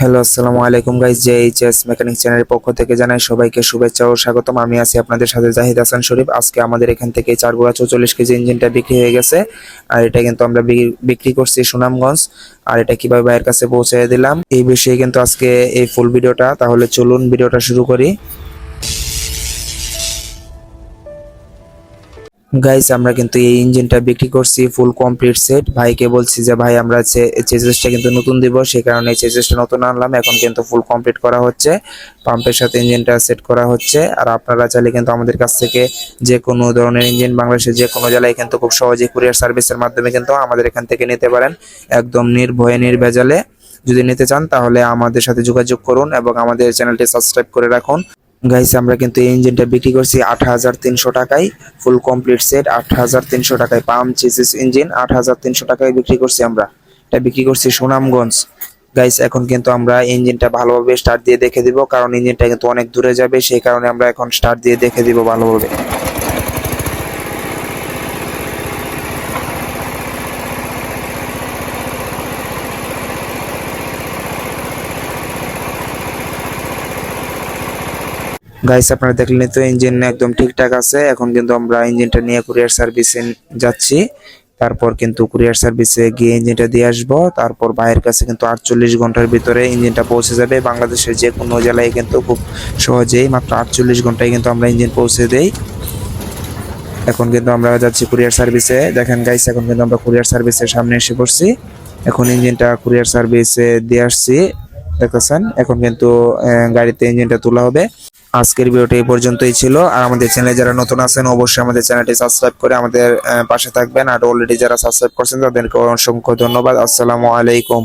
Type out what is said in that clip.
Hello, আসসালামু আলাইকুম guys. জেএইচএস mechanic চ্যানেলের পক্ষ থেকে জানাই সবাইকে শুভেচ্ছা ও স্বাগতম। আমি আছি আপনাদের সাথে জাহিদ হাসান শরীফ। আজকে আমাদের এখান থেকে 4 কেজি ইঞ্জিনটা বিক্রি হয়ে গেছে। আর এটা কিন্তু আমরা বিক্রি করছি সুনামগঞ্জ। আর এটা কিভাবে ভাইয়ের কাছে পৌঁছে দিলাম এই বিষয়ে কিন্তু আজকে এই ফুল ভিডিওটা। তাহলে চলুন ভিডিওটা শুরু করি। গাইস, আমরা কিন্তু এই ইঞ্জিনটা বিক্রি করছি ফুল কমপ্লিট সেট। ভাইকে বলছি যে ভাই আমরা চেসিসটা কিন্তু নতুন দিব, সেই কারণে চেসিসটা নতুন আনলাম। এখন কিন্তু ফুল কমপ্লিট করা হচ্ছে, পাম্পের সাথে ইঞ্জিনটা সেট করা হচ্ছে। আর আপনারা চাইলে কিন্তু আমাদের কাছ থেকে যে কোনো ধরনের ইঞ্জিন বাংলাদেশের যে কোনো জেলায় কিন্তু খুব সহজে কুরিয়ার সার্ভিসের মাধ্যমে কিন্তু আমাদের এখান থেকে নিতে পারেন, একদম নির্ভয়ে নির্ভেজালে। যদি নিতে চান তাহলে আমাদের সাথে যোগাযোগ করুন এবং আমাদের চ্যানেলটি সাবস্ক্রাইব করে রাখুন। গাইস, আমরা কিন্তু এই ইঞ্জিনটা বিক্রি করছি ৮৩০০ টাকায়, ফুল কমপ্লিট সেট ৮৩০০ টাকায়। পাম্প চেসিস ইঞ্জিন ৮৩০০ টাকায় বিক্রি করছি। আমরা এটা বিক্রি করছি সুনামগঞ্জ। গাইস, এখন কিন্তু আমরা ইঞ্জিনটা ভালোভাবে স্টার্ট দিয়ে দেখে দিব, কারণ ইঞ্জিনটা কিন্তু অনেক দূরে যাবে, সেই কারণে আমরা এখন স্টার্ট দিয়ে দেখে দিব ভালোভাবে। গাইস, আপনারা দেখলেন তো ইঞ্জিন একদম ঠিকঠাক আছে। এখন কিন্তু আমরা ইঞ্জিনটা নিয়ে কুরিয়ার সার্ভিসে যাচ্ছি। তারপর কিন্তু কুরিয়ার সার্ভিসে গিয়ে ইঞ্জিনটা দিয়ে আসবো। তারপর ভাইয়ের কাছে কিন্তু ৪৮ ঘন্টার ভিতরে ইঞ্জিনটা পৌঁছে যাবে। বাংলাদেশের যে কোনো জেলায় কিন্তু খুব সহজেই মাত্র ৪৮ ঘন্টায় কিন্তু আমরা ইঞ্জিন পৌঁছে দেই। এখন কিন্তু আমরা যাচ্ছি কুরিয়ার সার্ভিসে। দেখেন গাইস, এখন কিন্তু আমরা কুরিয়ার সার্ভিসের সামনে এসে পড়ছি। এখন ইঞ্জিনটা কুরিয়ার সার্ভিসে দিয়ে আসছি, দেখতেছেন। এখন কিন্তু গাড়িতে ইঞ্জিনটা তোলা হবে। আজকের ভিডিওটা এই পর্যন্তই ছিল। আর আমাদের চ্যানেলে যারা নতুন আছেন অবশ্যই আমাদের চ্যানেলটি সাবস্ক্রাইব করে আমাদের পাশে থাকবেন। আর অলরেডি যারা সাবস্ক্রাইব করছেন তাদেরকে অসংখ্য ধন্যবাদ। আসসালামু আলাইকুম।